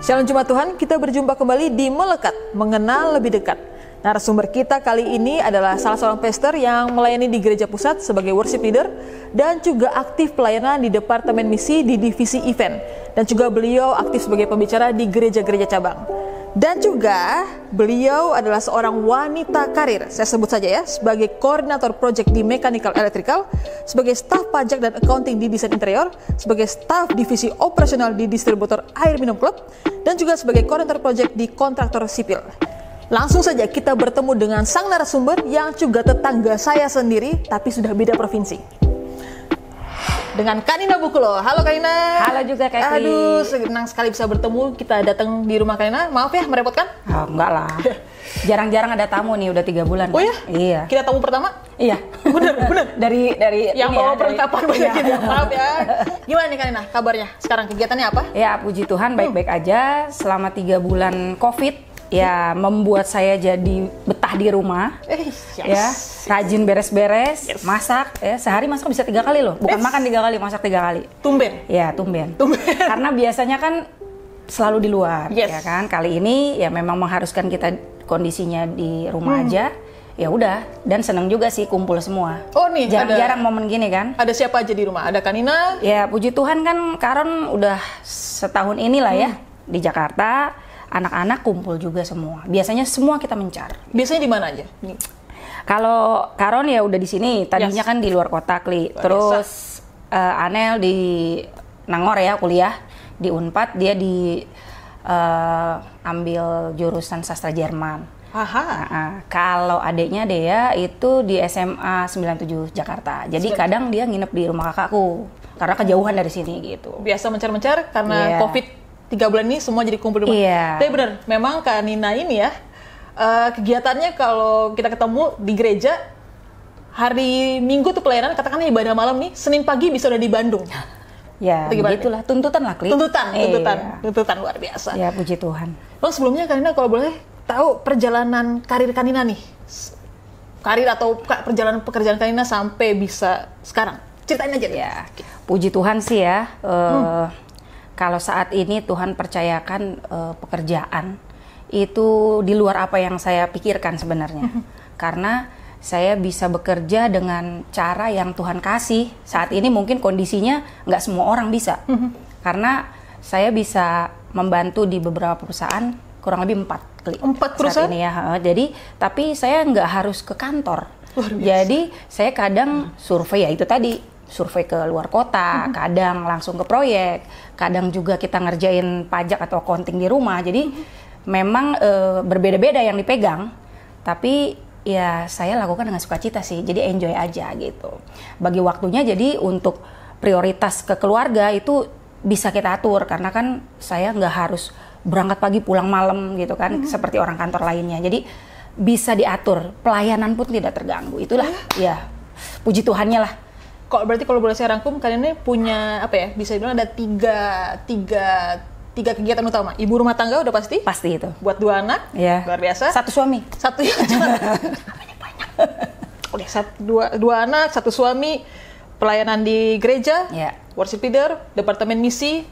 Shalom Jemaat Tuhan, kita berjumpa kembali di Melekat, Mengenal Lebih Dekat. Narasumber kita kali ini adalah salah seorang pastor yang melayani di gereja pusat sebagai worship leader dan juga aktif pelayanan di Departemen Misi di Divisi Event. Dan juga beliau aktif sebagai pembicara di gereja-gereja cabang. Dan juga beliau adalah seorang wanita karir, saya sebut saja ya, sebagai koordinator project di Mechanical Electrical, sebagai staf pajak dan accounting di desain interior, sebagai staf divisi operasional di distributor air minum klub, dan juga sebagai koordinator project di kontraktor sipil. Langsung saja kita bertemu dengan sang narasumber yang juga tetangga saya sendiri, tapi sudah beda provinsi. Dengan Kanina Bukulo. Halo Kanina. Halo juga Kak. Aduh, senang sekali bisa bertemu. Kita datang di rumah Kanina. Maaf ya, merepotkan? Oh, enggak lah. Jarang-jarang ada tamu nih, udah 3 bulan. Oh ya? Iya. Kita tamu pertama? Iya. Bener. dari yang bawa perlengkapan banyak iya. Maaf ya. Gimana nih Kanina kabarnya? Sekarang kegiatannya apa? Ya, puji Tuhan baik-baik aja. Selama 3 bulan COVID, ya membuat saya jadi betah di rumah. Ya, rajin beres-beres, masak. Ya, sehari masak bisa 3 kali loh. Bukan makan 3 kali, masak 3 kali. Tumben? Ya, tumben. Karena biasanya kan selalu di luar, ya kan. Kali ini ya memang mengharuskan kita kondisinya di rumah aja. Ya udah, dan seneng juga sih kumpul semua. Oh nih, jarang momen gini kan. Ada siapa aja di rumah? Ada Kanina? Ya puji Tuhan kan Karon udah setahun inilah ya di Jakarta. Anak-anak kumpul juga semua. Biasanya semua kita mencar. Biasanya di mana aja? Kalau Karon ya udah di sini. Tadinya kan di luar kota, Kli. Terus Anel di Nangor ya kuliah di Unpad. Dia di ambil jurusan sastra Jerman. Kalau adiknya Dea itu di SMA 97 Jakarta. Jadi kadang dia nginep di rumah kakakku karena kejauhan dari sini gitu. Biasa mencar-mencar karena COVID 3 bulan ini semua jadi kumpul di rumah. Tapi benar, memang Kak Nina ini ya kegiatannya kalau kita ketemu di gereja hari Minggu tuh pelayanan, katakanlah ibadah malam nih, Senin pagi bisa udah di Bandung. Ya, begitulah tuntutan lah, Kli. Tuntutan luar biasa. Ya, puji Tuhan. Bang, sebelumnya Kak Nina kalau boleh tahu perjalanan karir Kak Nina nih. Karir atau perjalanan pekerjaan Kak Nina sampai bisa sekarang. Ceritain aja deh. Ya, puji Tuhan sih ya. Kalau saat ini Tuhan percayakan pekerjaan itu di luar apa yang saya pikirkan sebenarnya. Karena saya bisa bekerja dengan cara yang Tuhan kasih. Saat ini mungkin kondisinya nggak semua orang bisa. Karena saya bisa membantu di beberapa perusahaan, kurang lebih 4 perusahaan? Saat ini ya. Jadi, tapi saya nggak harus ke kantor. Jadi, saya kadang survei ya itu tadi. Survei ke luar kota, kadang langsung ke proyek, kadang juga kita ngerjain pajak atau accounting di rumah. Jadi memang berbeda-beda yang dipegang, tapi ya saya lakukan dengan sukacita sih. Jadi enjoy aja gitu. Bagi waktunya jadi untuk prioritas ke keluarga itu bisa kita atur karena kan saya nggak harus berangkat pagi pulang malam gitu kan seperti orang kantor lainnya. Jadi bisa diatur, pelayanan pun tidak terganggu. Itulah ya puji Tuhannya lah. Kok berarti kalau boleh saya rangkum, kalian ini punya apa ya? Bisa dibilang ada tiga kegiatan utama. Ibu rumah tangga udah pasti? Pasti itu. Buat 2 anak? Ya. Luar biasa. 1 suami. 1 ya. Banyak. Oke, 2 anak, 1 suami, pelayanan di gereja, worship leader, departemen misi,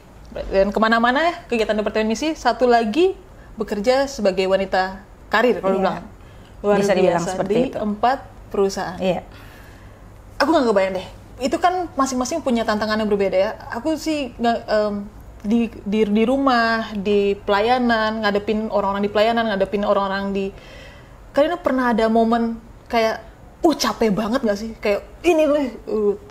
dan kemana-mana ya kegiatan departemen misi. 1 lagi bekerja sebagai wanita karir kalau dibilang. Luar bisa dibilang biasa, seperti di itu. 4 perusahaan. Iya. Aku nggak kebayang deh. Itu kan masing-masing punya tantangan yang berbeda ya. Aku sih di rumah, di pelayanan, ngadepin orang-orang di pelayanan, ngadepin orang-orang di... Kalian pernah ada momen kayak, capek banget nggak sih? Kayak ini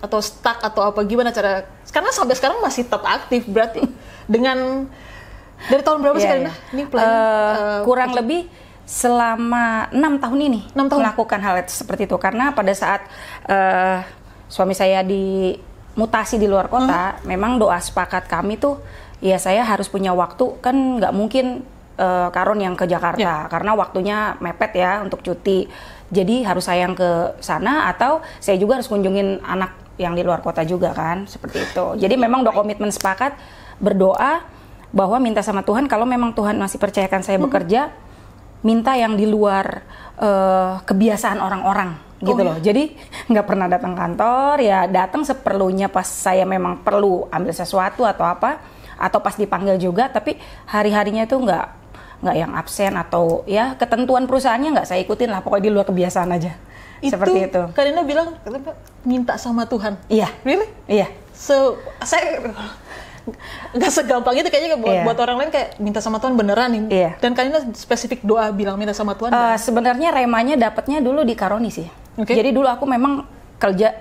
atau stuck atau apa, gimana cara... Karena sampai sekarang masih tetap aktif berarti. Dari tahun berapa sih kalian? Ini pelayanan? Kurang lebih selama 6 tahun ini 6 tahun melakukan hal seperti itu. Karena pada saat... suami saya dimutasi di luar kota, memang doa sepakat kami tuh, ya saya harus punya waktu, kan nggak mungkin Karon yang ke Jakarta, karena waktunya mepet ya untuk cuti. Jadi harus saya yang ke sana, atau saya juga harus kunjungin anak yang di luar kota juga kan, seperti itu. Jadi memang udah komitmen sepakat, berdoa bahwa minta sama Tuhan, kalau memang Tuhan masih percayakan saya bekerja, minta yang di luar kebiasaan orang-orang. Gitu loh, jadi nggak pernah datang kantor, ya datang seperlunya pas saya memang perlu ambil sesuatu atau apa, atau pas dipanggil juga, tapi hari-harinya itu nggak yang absen atau ya ketentuan perusahaannya nggak saya ikutin lah, pokoknya di luar kebiasaan aja. Seperti itu. Karina bilang minta sama Tuhan. Iya. Really? Iya. So, saya nggak segampang itu kayaknya buat orang lain kayak minta sama Tuhan beneran nih. Iya. Dan Karina spesifik doa bilang minta sama Tuhan. Sebenarnya remanya dapatnya dulu di Karoni sih. Okay. Jadi dulu aku memang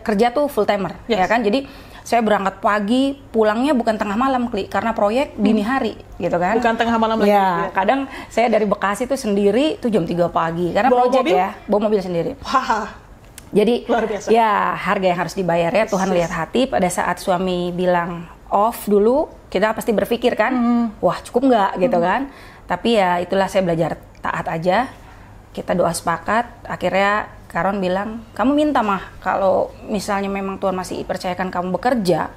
kerja tuh full timer, ya kan. Jadi saya berangkat pagi, pulangnya bukan tengah malam, karena proyek dini hari, gitu kan. Bukan tengah malam lagi. Ya, kadang saya dari Bekasi tuh sendiri tuh jam 3 pagi, karena bawa proyek mobil? ya, bawa mobil sendiri. Wah. Jadi luar biasa. Ya harga yang harus dibayar ya, Tuhan lihat hati. Pada saat suami bilang off dulu, kita pasti berpikir kan, wah cukup nggak gitu kan. Tapi ya itulah, saya belajar taat aja. Kita doa sepakat, akhirnya Karon bilang, kamu minta mah kalau misalnya memang Tuhan masih percayakan kamu bekerja,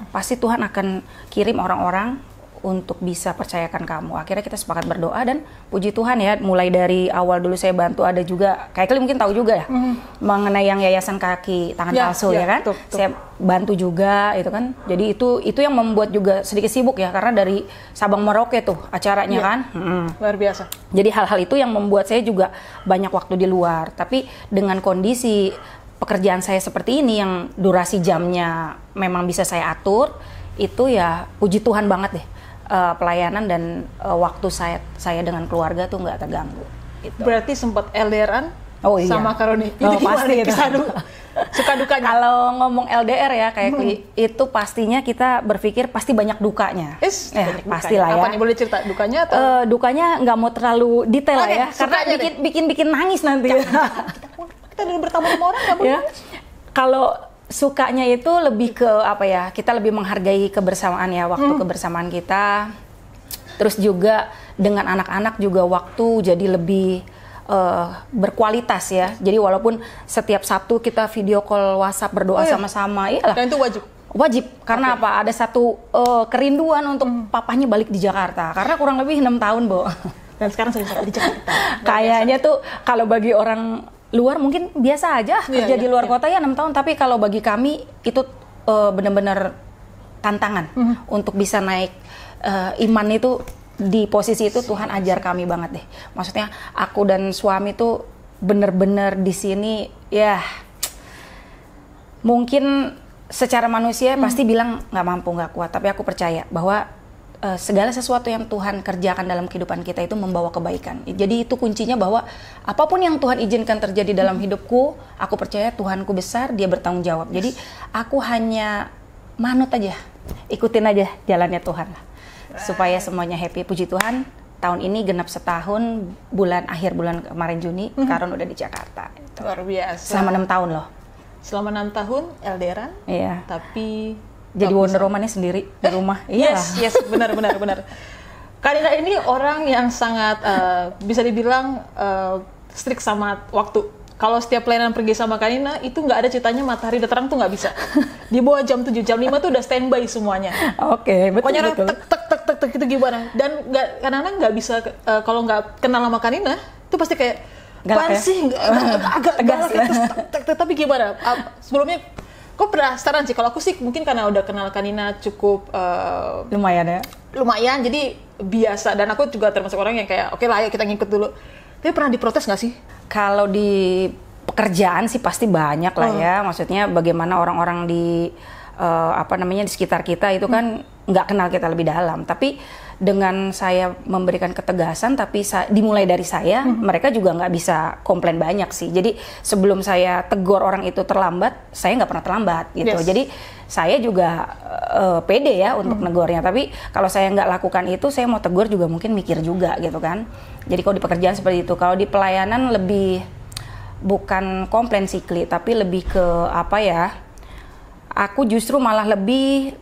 pasti Tuhan akan kirim orang-orang untuk bisa percayakan kamu. Akhirnya kita sepakat berdoa, dan puji Tuhan ya, mulai dari awal dulu saya bantu, ada juga, kayak kalian mungkin tahu juga ya, mengenai yang yayasan kaki tangan palsu ya kan, betul. Saya bantu juga itu kan. Jadi itu yang membuat juga sedikit sibuk ya, karena dari Sabang Merauke tuh acaranya kan. Luar biasa. Jadi hal-hal itu yang membuat saya juga banyak waktu di luar. Tapi dengan kondisi pekerjaan saya seperti ini, yang durasi jamnya memang bisa saya atur, itu ya puji Tuhan banget deh. Pelayanan dan waktu saya dengan keluarga tuh nggak terganggu. Gitu. Berarti sempat LDRan sama Karoni. Itu pasti itu. Suka dukanya. Kalau ngomong LDR ya kayak itu pastinya kita berpikir pasti banyak dukanya. Pastilah ya. Apa nih, boleh cerita dukanya atau? Dukanya nggak mau terlalu detail ya, karena bikin nangis nanti. Kita dulu bertamu sama orang nggak boleh. Kalau sukanya itu lebih ke apa ya, kita lebih menghargai kebersamaan ya, waktu kebersamaan kita. Terus juga dengan anak-anak juga waktu jadi lebih berkualitas ya. Jadi walaupun setiap Sabtu kita video call WhatsApp berdoa sama-sama, iyalah. Dan itu wajib? Wajib, karena apa? Ada satu kerinduan untuk papahnya balik di Jakarta, karena kurang lebih 6 tahun, Bo. Dan sekarang sering di Jakarta. Kayaknya tuh kalau bagi orang luar mungkin biasa aja kerja di luar kota ya 6 tahun, tapi kalau bagi kami itu benar-benar tantangan untuk bisa naik iman itu di posisi itu. Tuhan ajar kami banget deh. Maksudnya aku dan suami tuh benar-benar di sini ya, mungkin secara manusia pasti bilang nggak mampu, nggak kuat, tapi aku percaya bahwa segala sesuatu yang Tuhan kerjakan dalam kehidupan kita itu membawa kebaikan. Jadi itu kuncinya, bahwa apapun yang Tuhan izinkan terjadi dalam hidupku, aku percaya Tuhanku besar, Dia bertanggung jawab. Jadi aku hanya manut aja, ikutin aja jalannya Tuhan lah, supaya semuanya happy. Puji Tuhan, tahun ini genap setahun, akhir bulan kemarin Juni, Karon udah di Jakarta. Luar biasa. Selama 6 tahun loh. Selama 6 tahun LDRan, iya. Tapi jadi Wonder Woman-nya sendiri di rumah. Yes, benar. Karina ini orang yang sangat bisa dibilang strict sama waktu. Kalau setiap pelayanan pergi sama Karina, itu nggak ada ceritanya matahari udah terang tuh nggak bisa. Di bawah jam 7, jam 5 tuh udah standby semuanya. Oke, betul. Pokoknya tek itu gimana. Dan kadang-kadang nggak bisa, kalau nggak kenal sama Karina, itu pasti kayak galak ya? Agak tegas ya. Tapi gimana? Sebelumnya kok penasaran sih, kalau aku sih mungkin karena udah kenal Karina cukup lumayan, jadi biasa. Dan aku juga termasuk orang yang kayak oke lah, ayo kita ngikut dulu. Tapi pernah diprotes nggak sih? Kalau di pekerjaan sih pasti banyak lah ya. Maksudnya bagaimana orang-orang di di sekitar kita itu kan nggak kenal kita lebih dalam. Tapi dengan saya memberikan ketegasan, tapi dimulai dari saya, mereka juga nggak bisa komplain banyak sih. Jadi sebelum saya tegur orang itu terlambat, saya nggak pernah terlambat gitu. Yes. Jadi saya juga pede ya untuk negornya. Tapi kalau saya nggak lakukan itu, saya mau tegur juga mungkin mikir juga gitu kan. Jadi kalau di pekerjaan seperti itu, kalau di pelayanan lebih bukan komplain sih, tapi lebih ke apa ya? Aku justru malah lebih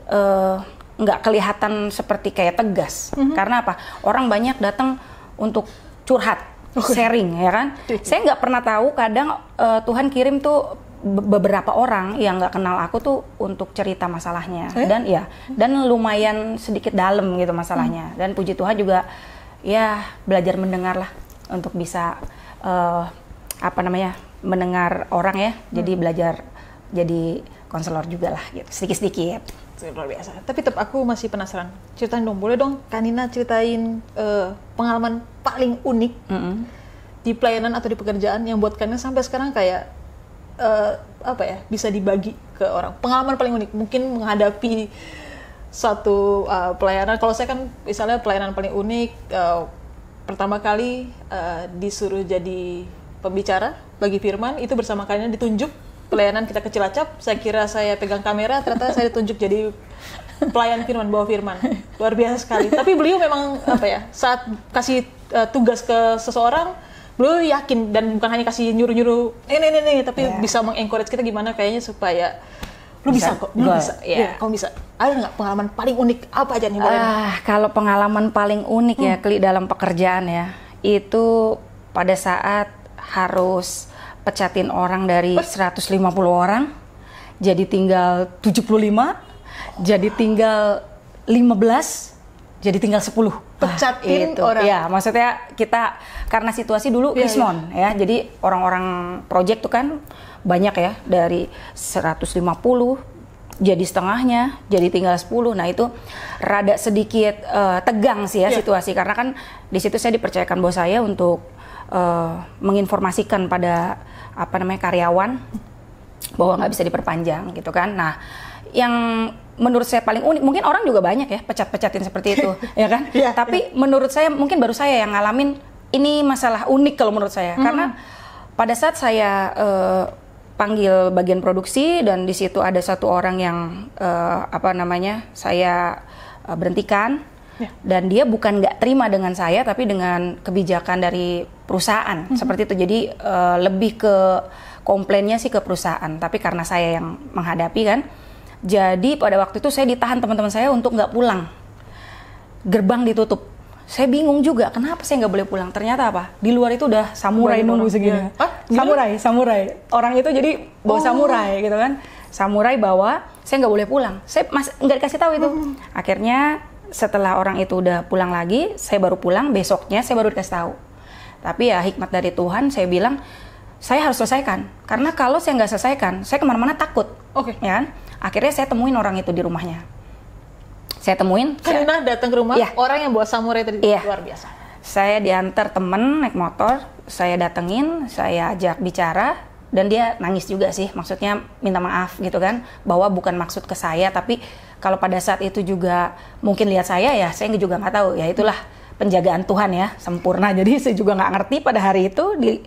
nggak kelihatan seperti kayak tegas. Karena apa? Orang banyak datang untuk curhat, sharing, ya kan? Saya nggak pernah tahu, kadang Tuhan kirim tuh beberapa orang yang nggak kenal aku tuh untuk cerita masalahnya. Dan lumayan sedikit dalam gitu masalahnya. Dan puji Tuhan juga ya belajar mendengar lah, untuk bisa mendengar orang ya. Jadi belajar jadi konselor juga lah gitu, sedikit-sedikit. Luar biasa. Tapi tetap aku masih penasaran. Ceritain dong, boleh dong Kanina ceritain pengalaman paling unik di pelayanan atau di pekerjaan yang buat Kanina sampai sekarang kayak bisa dibagi ke orang. Pengalaman paling unik, mungkin menghadapi suatu pelayanan. Kalau saya kan misalnya pelayanan paling unik, pertama kali disuruh jadi pembicara bagi firman, itu bersama Kanina ditunjuk pelayanan kita ke Cilacap. Saya kira saya pegang kamera, ternyata saya ditunjuk jadi pelayan firman, bawa firman. Luar biasa sekali. Tapi beliau memang saat kasih tugas ke seseorang, beliau yakin dan bukan hanya kasih nyuruh-nyuruh ini, tapi bisa mengencourage kita gimana kayaknya supaya lu bisa kok, lu bisa. Ya, kamu bisa. Ada nggak pengalaman paling unik apa aja nih? Kalau pengalaman paling unik ya, Kli, dalam pekerjaan ya, itu pada saat harus pecatin orang dari 150 orang, jadi tinggal 75, jadi tinggal 15, jadi tinggal 10. Pecatin itu. orang. Ya, maksudnya kita karena situasi dulu Krismon ya, jadi orang-orang project tuh kan banyak ya, dari 150 jadi setengahnya, jadi tinggal 10. Nah itu rada sedikit tegang sih ya situasi, karena kan di situ saya dipercayakan bos saya untuk menginformasikan pada karyawan bahwa nggak bisa diperpanjang gitu kan. Nah, yang menurut saya paling unik, mungkin orang juga banyak ya pecat-pecatin seperti itu, ya kan? Tapi menurut saya mungkin baru saya yang ngalamin ini masalah unik kalau menurut saya, karena pada saat saya panggil bagian produksi dan di situ ada satu orang yang saya berhentikan. Dan dia bukan nggak terima dengan saya, tapi dengan kebijakan dari perusahaan seperti itu. Jadi lebih ke komplainnya sih ke perusahaan, tapi karena saya yang menghadapi kan. Jadi pada waktu itu saya ditahan teman-teman saya untuk nggak pulang. Gerbang ditutup. Saya bingung juga kenapa saya nggak boleh pulang. Ternyata apa? Di luar itu udah samurai nunggu segini. Samurai. Orang itu jadi bawa samurai gitu kan. Samurai bawa, saya nggak boleh pulang. Saya nggak dikasih tahu itu. Akhirnya setelah orang itu udah pulang lagi, saya baru pulang, besoknya saya baru dikasih tahu. Tapi ya hikmat dari Tuhan, saya bilang, saya harus selesaikan. Karena kalau saya nggak selesaikan, saya kemana-mana takut. Ya kan? Akhirnya saya temuin orang itu di rumahnya. Saya temuin. Kanina datang ke rumah, orang yang bawa samurai tadi, luar biasa. Saya diantar temen naik motor, saya datengin, saya ajak bicara, dan dia nangis juga sih, maksudnya minta maaf gitu kan, bahwa bukan maksud ke saya, tapi kalau pada saat itu juga mungkin lihat saya ya, saya juga nggak tahu, ya itulah penjagaan Tuhan ya, sempurna. Jadi saya juga nggak ngerti pada hari itu,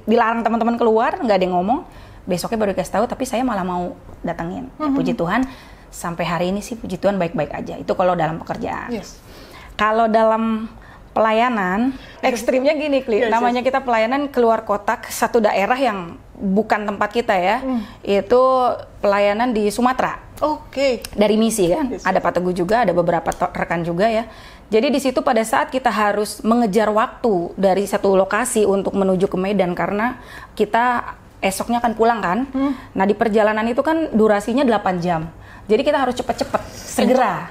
dilarang teman-teman keluar, nggak ada yang ngomong, besoknya baru dikasih tahu, tapi saya malah mau datengin. Puji Tuhan, sampai hari ini sih puji Tuhan baik-baik aja, itu kalau dalam pekerjaan. Kalau dalam pelayanan, ekstrimnya gini, Kli, namanya kita pelayanan keluar kota ke satu daerah yang bukan tempat kita ya, itu pelayanan di Sumatera. Dari misi kan, ada Pak Teguh juga, ada beberapa rekan juga ya. Jadi di situ pada saat kita harus mengejar waktu dari satu lokasi untuk menuju ke Medan, karena kita esoknya akan pulang kan. Nah di perjalanan itu kan durasinya 8 jam. Jadi kita harus cepet-cepet, segera,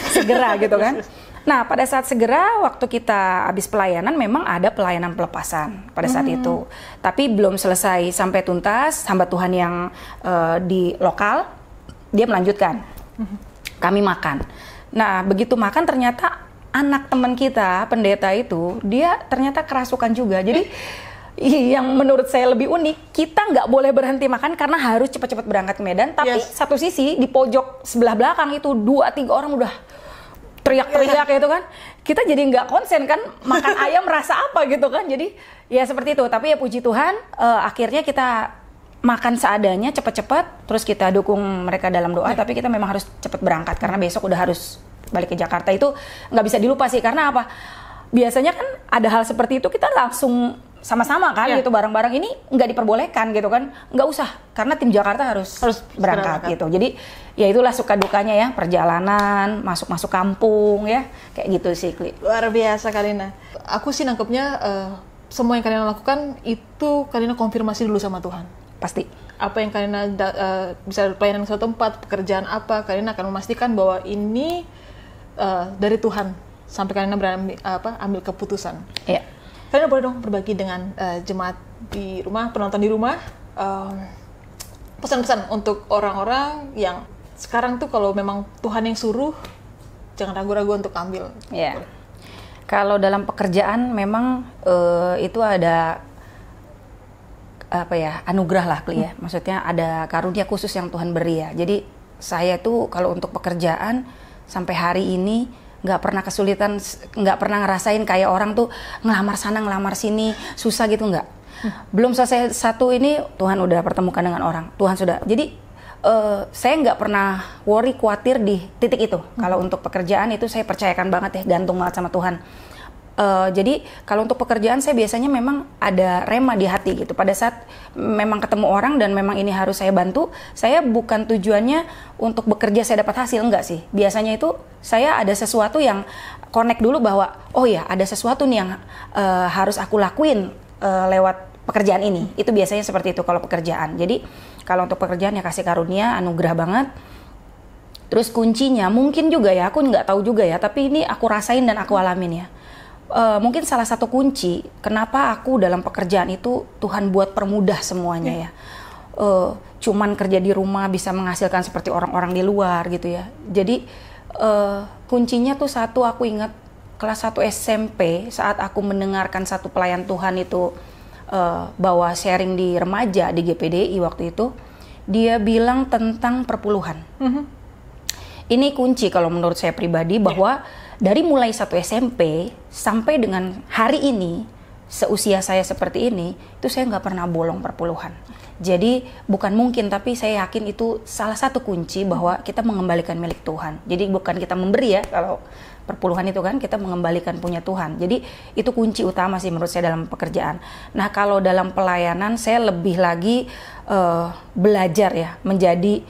segera gitu kan. Nah pada saat segera, waktu kita habis pelayanan, memang ada pelayanan pelepasan pada saat itu. Tapi belum selesai sampai tuntas, hamba Tuhan yang di lokal, dia melanjutkan. Kami makan. Nah begitu makan ternyata anak teman kita, pendeta itu, dia ternyata kerasukan juga. Jadi yang menurut saya lebih unik, kita nggak boleh berhenti makan karena harus cepat-cepat berangkat ke Medan. Tapi satu sisi di pojok sebelah belakang itu 2-3 orang udah teriak-teriak gitu kan. Kita jadi nggak konsen kan, makan ayam rasa apa gitu kan. Jadi ya seperti itu. Tapi ya puji Tuhan, akhirnya kita makan seadanya, cepat-cepat. Terus kita dukung mereka dalam doa. Tapi kita memang harus cepat berangkat karena besok udah harus balik ke Jakarta. Itu nggak bisa dilupa sih, karena apa? Biasanya kan ada hal seperti itu kita langsung sama-sama kan gitu, bareng-bareng. Ini nggak diperbolehkan gitu kan, nggak usah, karena tim Jakarta harus berangkat gitu. Jadi ya itulah suka dukanya ya, perjalanan, masuk kampung ya, kayak gitu sih, Kli. Luar biasa Kanina. Aku sih nangkepnya semua yang Kanina lakukan itu Kanina konfirmasi dulu sama Tuhan. Pasti. Apa yang Kanina bisa pelayanan ke suatu tempat, pekerjaan apa, Kanina akan memastikan bahwa ini dari Tuhan sampai Kanina berani ambil keputusan. Iya. Kanina boleh dong berbagi dengan jemaat di rumah, penonton di rumah, pesan-pesan untuk orang-orang yang sekarang tuh kalau memang Tuhan yang suruh, jangan ragu-ragu untuk ambil. Ya. Kalau dalam pekerjaan memang itu ada anugerah lah, ya. Maksudnya ada karunia khusus yang Tuhan beri ya. Jadi saya tuh kalau untuk pekerjaan sampai hari ini nggak pernah kesulitan, nggak pernah ngerasain kayak orang tuh ngelamar sana ngelamar sini susah gitu, nggak. Belum selesai satu ini Tuhan udah pertemukan dengan orang, Tuhan sudah. Jadi saya nggak pernah worry, khawatir di titik itu. Kalau untuk pekerjaan itu saya percayakan banget ya, gantung banget sama Tuhan. Jadi kalau untuk pekerjaan saya biasanya memang ada rema di hati gitu. Pada saat memang ketemu orang dan memang ini harus saya bantu, saya bukan tujuannya untuk bekerja saya dapat hasil, enggak sih. Biasanya itu saya ada sesuatu yang connect dulu bahwa oh ya ada sesuatu nih yang harus aku lakuin lewat pekerjaan ini. Itu biasanya seperti itu kalau pekerjaan. Jadi kalau untuk pekerjaan ya kasih karunia, anugerah banget. Terus kuncinya mungkin juga ya, aku nggak tahu juga ya, tapi ini aku rasain dan aku alamin ya. Mungkin salah satu kunci kenapa aku dalam pekerjaan itu Tuhan buat permudah semuanya ya. Cuman kerja di rumah bisa menghasilkan seperti orang-orang di luar gitu ya. Jadi kuncinya tuh satu, aku ingat kelas 1 SMP saat aku mendengarkan satu pelayan Tuhan itu bawa sharing di remaja di GPDI waktu itu, dia bilang tentang perpuluhan. Ini kunci kalau menurut saya pribadi bahwa dari mulai 1 SMP sampai dengan hari ini, seusia saya seperti ini, itu saya nggak pernah bolong perpuluhan. Jadi bukan mungkin, tapi saya yakin itu salah satu kunci bahwa kita mengembalikan milik Tuhan. Jadi bukan kita memberi ya, kalau perpuluhan itu kan kita mengembalikan punya Tuhan. Jadi itu kunci utama sih menurut saya dalam pekerjaan. Nah kalau dalam pelayanan saya lebih lagi belajar ya, menjadi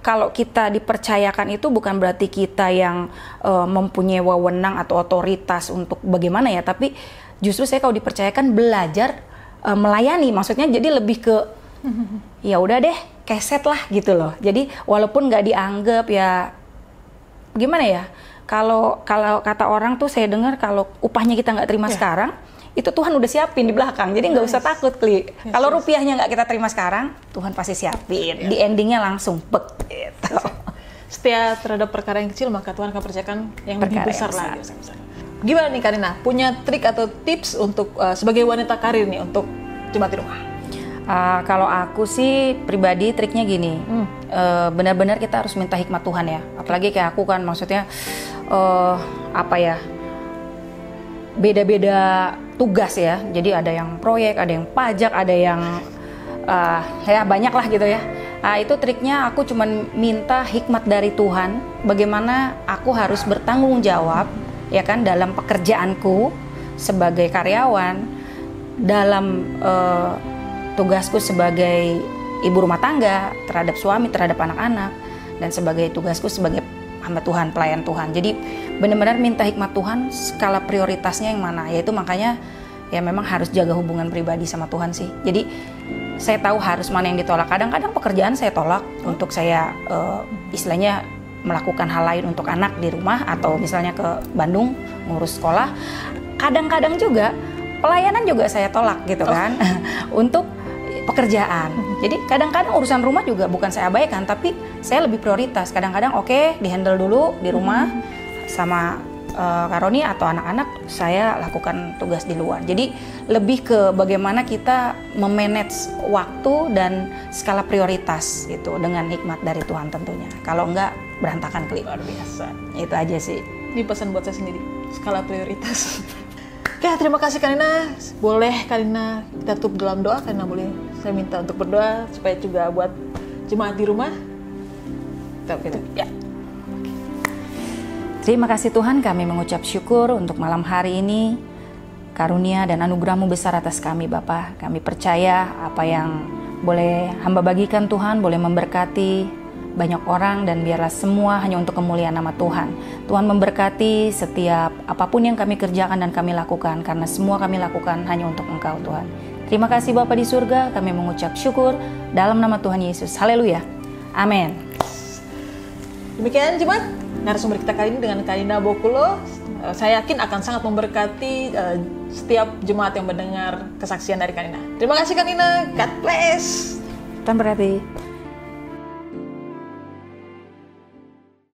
kalau kita dipercayakan itu bukan berarti kita yang mempunyai wewenang atau otoritas untuk bagaimana ya, tapi justru saya kalau dipercayakan belajar melayani, maksudnya jadi lebih ke ya udah deh keset lah gitu loh. Jadi walaupun nggak dianggap ya gimana ya, kalau kata orang tuh saya dengar kalau upahnya kita nggak terima sekarang, itu Tuhan udah siapin di belakang, jadi nggak usah takut, Kli. Kalau rupiahnya nggak kita terima sekarang, Tuhan pasti siapin. Di endingnya langsung pek gitu. Setia terhadap perkara yang kecil, maka Tuhan akan percayakan yang lebih besar lagi. Gimana nih Karina, punya trik atau tips untuk sebagai wanita karir nih untuk jemaat di rumah? Kalau aku sih pribadi triknya gini, benar-benar kita harus minta hikmat Tuhan ya. Apalagi kayak aku kan, maksudnya beda-beda tugas ya. Jadi ada yang proyek, ada yang pajak, ada yang ya banyak lah gitu ya. Itu triknya aku cuman minta hikmat dari Tuhan, bagaimana aku harus bertanggung jawab ya kan dalam pekerjaanku sebagai karyawan, dalam tugasku sebagai ibu rumah tangga, terhadap suami, terhadap anak-anak, dan sebagai tugasku sebagai hamba Tuhan, pelayan Tuhan. Jadi benar-benar minta hikmat Tuhan, skala prioritasnya yang mana. Yaitu makanya ya memang harus jaga hubungan pribadi sama Tuhan sih. Jadi saya tahu harus mana yang ditolak. Kadang-kadang pekerjaan saya tolak untuk saya istilahnya melakukan hal lain untuk anak di rumah, atau misalnya ke Bandung ngurus sekolah. Kadang-kadang juga pelayanan juga saya tolak gitu kan untuk pekerjaan. Jadi kadang-kadang urusan rumah juga bukan saya abaikan, tapi saya lebih prioritas. Kadang-kadang oke, dihandle dulu di rumah sama Karoni atau anak-anak, saya lakukan tugas di luar. Jadi lebih ke bagaimana kita memanage waktu dan skala prioritas gitu dengan hikmat dari Tuhan tentunya. Kalau enggak berantakan, Kli. Luar biasa. Itu aja sih. Ini pesan buat saya sendiri, skala prioritas. Oke, terima kasih Karina. Boleh Karina kita tutup dalam doa? Karina boleh saya minta untuk berdoa supaya juga buat jemaat di rumah. Gitu. Ya. Terima kasih Tuhan, kami mengucap syukur untuk malam hari ini. Karunia dan anugerah-Mu besar atas kami Bapa. Kami percaya apa yang boleh hamba bagikan Tuhan boleh memberkati banyak orang, dan biarlah semua hanya untuk kemuliaan nama Tuhan. Tuhan memberkati setiap apapun yang kami kerjakan dan kami lakukan, karena semua kami lakukan hanya untuk Engkau Tuhan. Terima kasih Bapa di surga, kami mengucap syukur dalam nama Tuhan Yesus. Haleluya. Amin. Demikian jemaat narasumber kita kali ini dengan Karina Bokulo. Saya yakin akan sangat memberkati setiap jemaat yang mendengar kesaksian dari Karina. Terima kasih Karina. God bless. Tuhan berkati.